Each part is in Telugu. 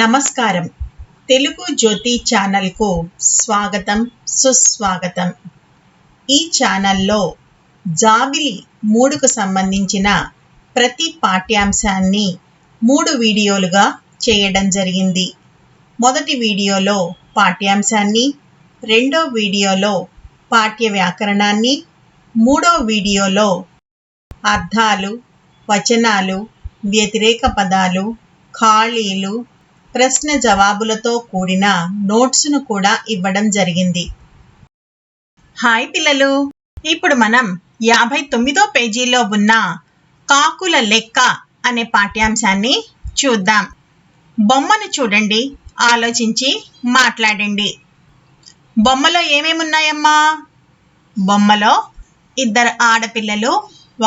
నమస్కారం. తెలుగు జ్యోతి ఛానల్కు స్వాగతం, సుస్వాగతం. ఈ ఛానల్లో జాబిలి 3కు సంబంధించిన ప్రతి పాఠ్యాంశాన్ని 3 వీడియోలుగా చేయడం జరిగింది. మొదటి వీడియోలో పాఠ్యాంశాన్ని, రెండో వీడియోలో పాఠ్య వ్యాకరణాన్ని, మూడో వీడియోలో అర్థాలు, వచనాలు, వ్యతిరేక పదాలు, ఖాళీలు, ప్రశ్న జవాబులతో కూడిన నోట్స్ను కూడా ఇవ్వడం జరిగింది. హాయ్ పిల్లలు, ఇప్పుడు మనం 59వ పేజీలో ఉన్న కాకుల లెక్క అనే పాఠ్యాంశాన్ని చూద్దాం. బొమ్మను చూడండి, ఆలోచించి మాట్లాడండి. బొమ్మలో ఏమేమి ఉన్నాయమ్మా? బొమ్మలో 2 ఆడపిల్లలు,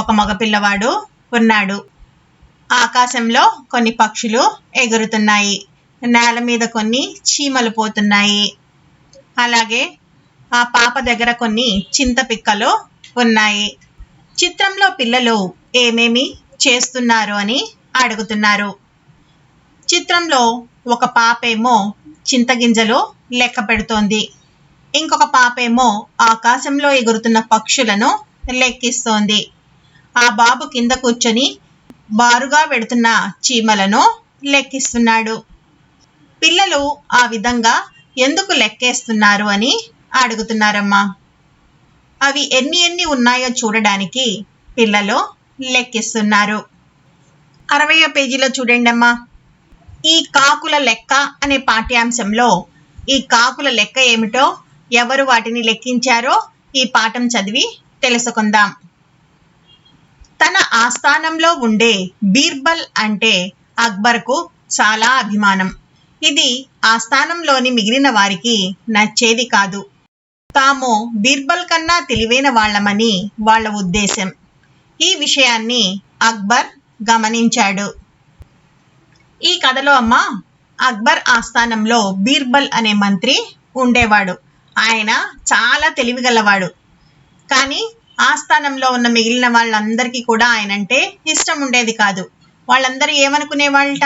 1 మగపిల్లవాడు ఉన్నాడు. ఆకాశంలో కొన్ని పక్షులు ఎగురుతున్నాయి. నేల మీద కొన్ని చీమలు పోతున్నాయి. అలాగే ఆ పాప దగ్గర కొన్ని చింతపిక్కలు ఉన్నాయి. చిత్రంలో పిల్లలు ఏమేమి చేస్తున్నారు అని అడుగుతున్నారు. చిత్రంలో ఒక పాపేమో చింతగింజలు లెక్క పెడుతోంది. ఇంకొక పాపేమో ఆకాశంలో ఎగురుతున్న పక్షులను లెక్కిస్తోంది. ఆ బాబు కింద కూర్చొని బారుగా వెడుతున్న చీమలను లెక్కిస్తున్నాడు. పిల్లలు ఆ విధంగా ఎందుకు లెక్కేస్తున్నారు అని అడుగుతున్నారమ్మా. అవి ఎన్ని ఉన్నాయో చూడడానికి పిల్లలు లెక్కిస్తున్నారు. 60వ పేజీలో చూడండి అమ్మా. ఈ కాకుల లెక్క అనే పాఠ్యాంశంలో ఈ కాకుల లెక్క ఏమిటో, ఎవరు వాటిని లెక్కించారో ఈ పాఠం చదివి తెలుసుకుందాం. తన ఆస్థానంలో ఉండే బీర్బల్ అంటే అక్బర్కు చాలా అభిమానం. ఇది ఆస్థానంలోని మిగిలిన వారికి నచ్చేది కాదు. తాము బీర్బల్ కన్నా తెలివైన వాళ్ళమని వాళ్ళ ఉద్దేశం. ఈ విషయాన్ని అక్బర్ గమనించాడు. ఈ కథలో అమ్మా, అక్బర్ ఆస్థానంలో బీర్బల్ అనే మంత్రి ఉండేవాడు. ఆయన చాలా తెలివిగలవాడు. కానీ ఆస్థానంలో ఉన్న మిగిలిన వాళ్ళందరికీ కూడా ఆయనంటే ఇష్టం ఉండేది కాదు. వాళ్ళందరూ ఏమనుకునేవాళ్ళట?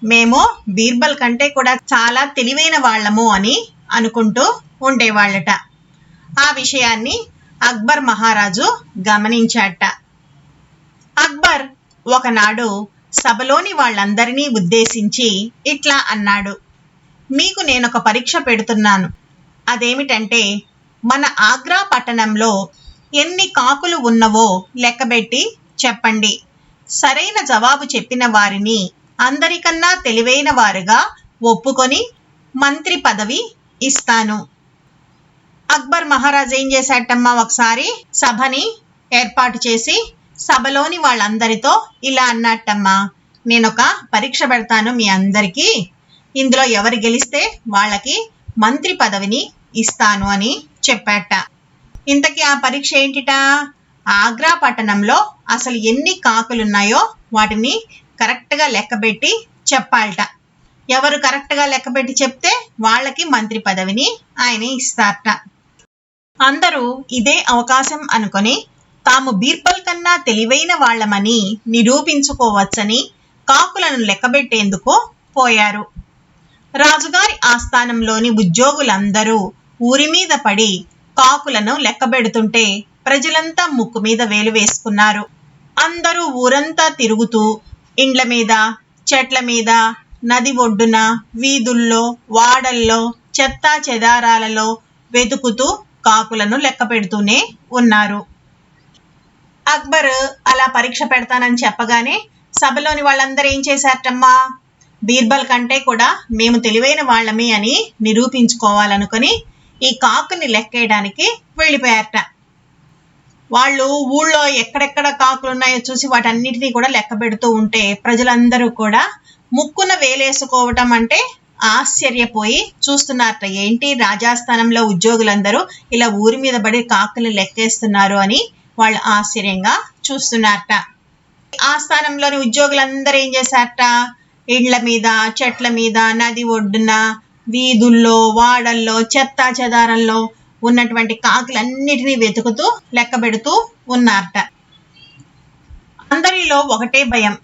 మేము బీర్బల్ కంటే కూడా చాలా తెలివైన వాళ్ళము అని అనుకుంటూ ఉండేవాళ్ళట. ఆ విషయాన్ని అక్బర్ మహారాజు గమనించాట. అక్బర్ ఒకనాడు సభలోని వాళ్ళందరినీ ఉద్దేశించి ఇట్లా అన్నాడు. మీకు నేనొక పరీక్ష పెడుతున్నాను. అదేమిటంటే, మన ఆగ్రా పట్టణంలో ఎన్ని కాకులు ఉన్నవో లెక్కబెట్టి చెప్పండి. సరైన జవాబు చెప్పిన వారిని అందరికన్నా తెలివైన వారుగా ఒప్పుకొని మంత్రి పదవి ఇస్తాను. అక్బర్ మహారాజ్ ఏం చేశాటమ్మా, ఒకసారి సభని ఏర్పాటు చేసి సభలోని వాళ్ళందరితో ఇలా అన్నట్టమ్మా, నేనొక పరీక్ష పెడతాను మీ అందరికీ. ఇందులో ఎవరు గెలిస్తే వాళ్ళకి మంత్రి పదవిని ఇస్తాను అని చెప్పాట. ఇంతకీ ఆ పరీక్ష ఏంటిట? ఆగ్రా పట్టణంలో అసలు ఎన్ని కాకులున్నాయో వాటిని కరెక్ట్గా లెక్కబెట్టి చెప్పాలట. ఎవరు కరెక్ట్గా లెక్కబెట్టి చెప్తే వాళ్ళకి మంత్రి పదవిని ఆయన ఇస్తారట. అందరూ ఇదే అవకాశం అనుకొని తాము బీర్బల్ కన్నా తెలివైన వాళ్ళమని నిరూపించుకోవచ్చని కాకులను లెక్కబెట్టేందుకు పోయారు. రాజుగారి ఆస్థానంలోని ఉద్యోగులందరూ ఊరి మీద పడి కాకులను లెక్కబెడుతుంటే ప్రజలంతా ముక్కు మీద వేలు వేసుకున్నారు. అందరూ ఊరంతా తిరుగుతూ ఇండ్ల మీద, చెట్ల మీద, నది ఒడ్డున, వీధుల్లో, వాడల్లో, చెత్తా చెదారాలలో వెతుకుతూ కాకులను లెక్క పెడుతూనే ఉన్నారు. అక్బర్ అలా పరీక్ష పెడతానని చెప్పగానే సభలోని వాళ్ళందరూ ఏం చేశారటమ్మా, బీర్బల్ కంటే కూడా మేము తెలివైన వాళ్ళమే అని నిరూపించుకోవాలనుకొని ఈ కాకుని లెక్కేయడానికి వెళ్ళిపోయారట. వాళ్ళు ఊళ్ళో ఎక్కడెక్కడ కాకులు ఉన్నాయో చూసి వాటన్నిటినీ కూడా లెక్క పెడుతూ ఉంటే ప్రజలందరూ కూడా ముక్కున వేలేసుకోవటం అంటే ఆశ్చర్యపోయి చూస్తున్నారట. ఏంటి, రాజాస్థానంలో ఉద్యోగులందరూ ఇలా ఊరి మీద పడి కాకుల్ని లెక్కేస్తున్నారు అని వాళ్ళు ఆశ్చర్యంగా చూస్తున్నారట. ఆస్థానంలోని ఉద్యోగులందరూ ఏం చేశారట? ఇండ్ల మీద, చెట్ల మీద, నది ఒడ్డున, వీధుల్లో, వాడల్లో, చెత్తా చెదారంలో ఉన్నటువంటి కాకులన్నిటినీ వెతుకుతూ లెక్క పెడుతూ ఉన్నారట. అందరిలో ఒకటే భయం,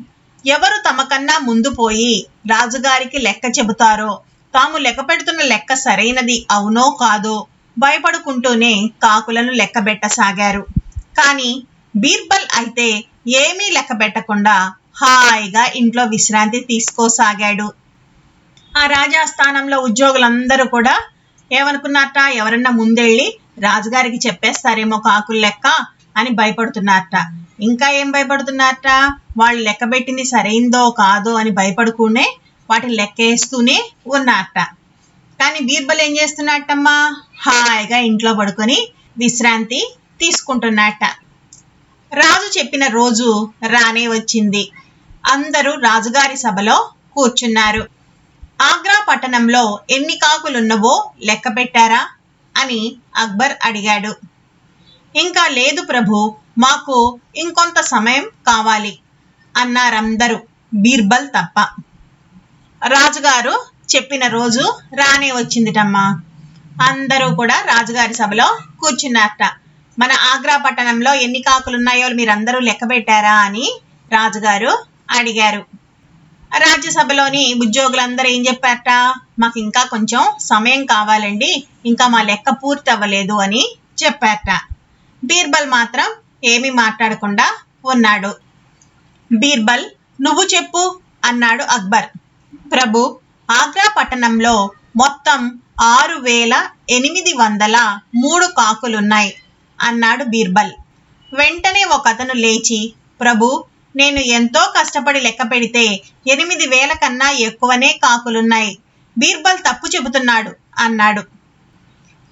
ఎవరు తమకన్నా ముందు పోయి రాజుగారికి లెక్క చెబుతారో, తాము లెక్క పెడుతున్న లెక్క సరైనది అవునో కాదో భయపడుకుంటూనే కాకులను లెక్కబెట్టసాగారు. కానీ బీర్బల్ అయితే ఏమీ లెక్క పెట్టకుండా హాయిగా ఇంట్లో విశ్రాంతి తీసుకోసాగాడు. ఆ రాజాస్థానంలో ఉద్యోగులందరూ కూడా ఏమనుకున్నారట, ఎవరన్నా ముందెళ్ళి రాజుగారికి చెప్పేస్తారేమో కాకుల లెక్క అని భయపడుతున్నారట. ఇంకా ఏం భయపడుతున్నారట, వాళ్ళు లెక్క పెట్టింది సరైందో కాదో అని భయపడుకునే వాటిని లెక్కేస్తూనే ఉన్నారట. కానీ బీర్బల్ ఏం చేస్తున్నట్టమ్మా, హాయిగా ఇంట్లో పడుకొని విశ్రాంతి తీసుకుంటున్నట్ట. రాజు చెప్పిన రోజు రానే వచ్చింది. అందరూ రాజుగారి సభలో కూర్చున్నారు. ఆగ్రా పట్టణంలో ఎన్ని కాకులున్నవో లెక్క పెట్టారా అని అక్బర్ అడిగాడు. ఇంకా లేదు ప్రభు, మాకు ఇంకొంత సమయం కావాలి అన్నారందరూ, బీర్బల్ తప్ప. రాజుగారు చెప్పిన రోజు రానే వచ్చిందిటమ్మా. అందరూ కూడా రాజుగారి సభలో కూర్చున్నారట. మన ఆగ్రా పట్టణంలో ఎన్ని కాకులున్నాయో మీరందరూ లెక్క పెట్టారా అని రాజుగారు అడిగారు. రాజ్యసభలోని ఉద్యోగులందరూ ఏం చెప్పారట, మాకు ఇంకా కొంచెం సమయం కావాలండి, ఇంకా మా లెక్క పూర్తి అవ్వలేదు అని చెప్పారట. బీర్బల్ మాత్రం ఏమీ మాట్లాడకుండా ఉన్నాడు. బీర్బల్, నువ్వు చెప్పు అన్నాడు అక్బర్. ప్రభు, ఆగ్రా పట్టణంలో మొత్తం 6,803 కాకులున్నాయి అన్నాడు బీర్బల్. వెంటనే ఒకతను లేచి, ప్రభు, నేను ఎంతో కష్టపడి లెక్క పెడితే 8,000 కన్నా ఎక్కువనే కాకులున్నాయి. బీర్బల్ తప్పు చెబుతున్నాడు అన్నాడు.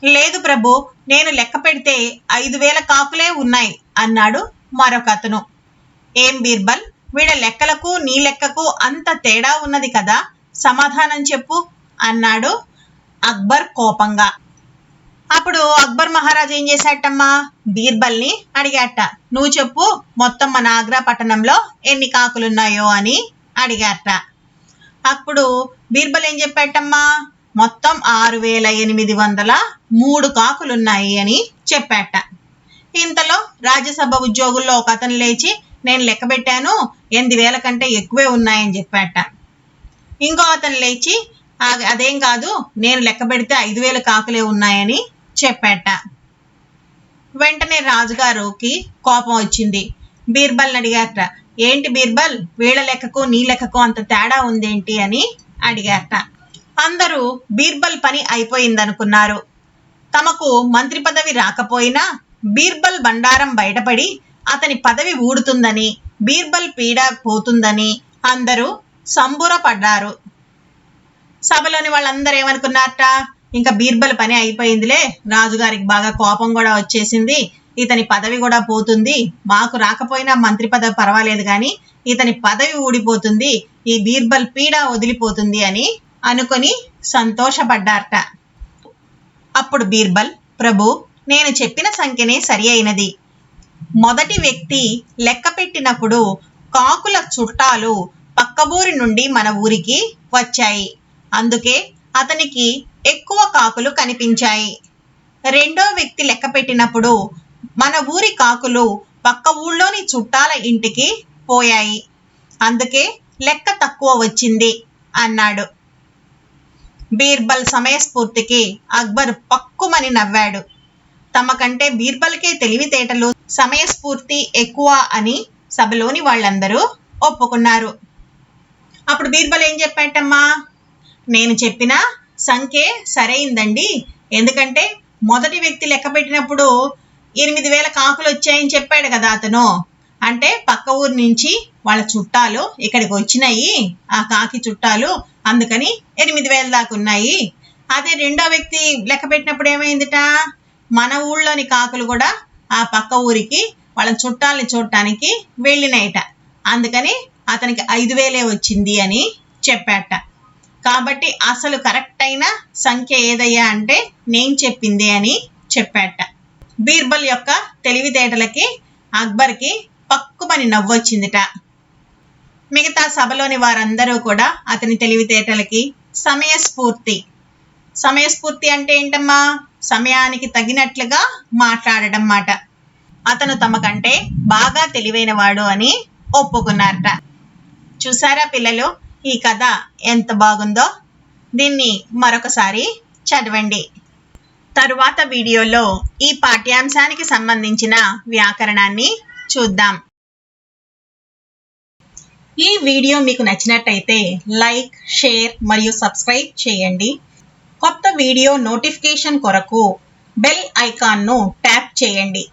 లేదు ప్రభు, నేను లెక్క పెడితే 5,000 కాకులే ఉన్నాయి అన్నాడు మరొకతను. ఏం బీర్బల్, వీళ్ళ లెక్కలకు నీ లెక్కకు అంత తేడా ఉన్నది కదా, సమాధానం చెప్పు అన్నాడు అక్బర్ కోపంగా. అప్పుడు అక్బర్ మహారాజు ఏం చేశాటమ్మా, బీర్బల్ని అడిగాట, నువ్వు చెప్పు మొత్తం మన ఆగ్రా పట్టణంలో ఎన్ని కాకులున్నాయో అని అడిగాట. అప్పుడు బీర్బల్ ఏం చెప్పాటమ్మా, మొత్తం 6,803 కాకులున్నాయి అని చెప్పాట. ఇంతలో రాజ్యసభ ఉద్యోగుల్లో ఒక అతను లేచి, నేను లెక్క పెట్టాను 8,000 కంటే ఎక్కువే ఉన్నాయని చెప్పాట. ఇంకో అతను లేచి, అదేం కాదు, నేను లెక్క పెడితే 5,000 కాకులే ఉన్నాయని చెప్పాట. వెంటనే రాజుగారికి కోపం వచ్చింది. బీర్బల్ని అడిగారట, ఏంటి బీర్బల్, వీళ్ళ లెక్కకు నీ లెక్కకు అంత తేడా ఉందేంటి అని అడిగారట. అందరూ బీర్బల్ పని అయిపోయిందనుకున్నారు. తమకు మంత్రి పదవి రాకపోయినా బీర్బల్ బండారం బయటపడి అతని పదవి ఊడుతుందని, బీర్బల్ పీడ పోతుందని అందరూ సంబురపడ్డారు. సభలోని వాళ్ళందరూ ఏమనుకున్నారట, ఇంకా బీర్బల్ పని అయిపోయిందిలే, రాజుగారికి బాగా కోపం కూడా వచ్చేసింది, ఇతని పదవి కూడా పోతుంది, మాకు రాకపోయినా మంత్రి పదవి పర్వాలేదు కానీ ఇతని పదవి ఊడిపోతుంది, ఈ బీర్బల్ పీడ వదిలిపోతుంది అని అనుకొని సంతోషపడ్డారట. అప్పుడు బీర్బల్, ప్రభు, నేను చెప్పిన సంఖ్యనే సరి అయినది. మొదటి వ్యక్తి లెక్క పెట్టినప్పుడు కాకుల చుట్టాలు పక్క ఊరి నుండి మన ఊరికి వచ్చాయి, అందుకే అతనికి ఎక్కువ కాకులు కనిపించాయి. రెండో వ్యక్తి లెక్క పెట్టినప్పుడు మన ఊరి కాకులు పక్క ఊళ్ళోని చుట్టాల ఇంటికి పోయాయి, అందుకే లెక్క తక్కువ వచ్చింది అన్నాడు. బీర్బల్ సమయస్ఫూర్తికి అక్బర్ పక్కుమని నవ్వాడు. తమకంటే బీర్బల్కే తెలివితేటలు, సమయస్ఫూర్తి ఎక్కువ అని సభలోని వాళ్ళందరూ ఒప్పుకున్నారు. అప్పుడు బీర్బల్ ఏం చెప్పాటమ్మా, నేను చెప్పిన సంఖ్యే సరైందండి, ఎందుకంటే మొదటి వ్యక్తి లెక్క పెట్టినప్పుడు 8,000 కాకులు వచ్చాయని చెప్పాడు కదా అతను, అంటే పక్క ఊరి నుంచి వాళ్ళ చుట్టాలు ఇక్కడికి వచ్చినాయి, ఆ కాకి చుట్టాలు, అందుకని 8,000 దాకా ఉన్నాయి. అదే రెండో వ్యక్తి లెక్క పెట్టినప్పుడు ఏమైందిట, మన ఊళ్ళోని కాకులు కూడా ఆ పక్క ఊరికి వాళ్ళ చుట్టాలని చూడటానికి వెళ్ళినాయిట, అందుకని అతనికి 5,000 వచ్చింది అని చెప్పాట. కాబట్టి అసలు కరెక్ట్ అయిన సంఖ్య ఏదయ్యా అంటే నేను చెప్పింది అని చెప్పాట. బీర్బల్ యొక్క తెలివితేటలకి అక్బర్కి పక్కుమని నవ్వొచ్చిందిట. మిగతా సభలోని వారందరూ కూడా అతని తెలివితేటలకి సమయస్ఫూర్తి అంటే ఏంటమ్మా, సమయానికి తగినట్లుగా మాట్లాడడం మాట, అతను తమ కంటే బాగా తెలివైన వాడు అని ఒప్పుకున్నారట. చూసారా పిల్లలు, ఈ కథ ఎంత బాగుందో. దీన్ని మరొకసారి చదవండి. తరువాత వీడియోలో ఈ పాఠ్యాంశానికి సంబంధించిన వ్యాకరణాన్ని చూద్దాం. ఈ వీడియో మీకు నచ్చినట్టయితే లైక్, షేర్ మరియు సబ్స్క్రైబ్ చేయండి. కొత్త వీడియో నోటిఫికేషన్ కొరకు బెల్ ఐకాన్ను ట్యాప్ చేయండి.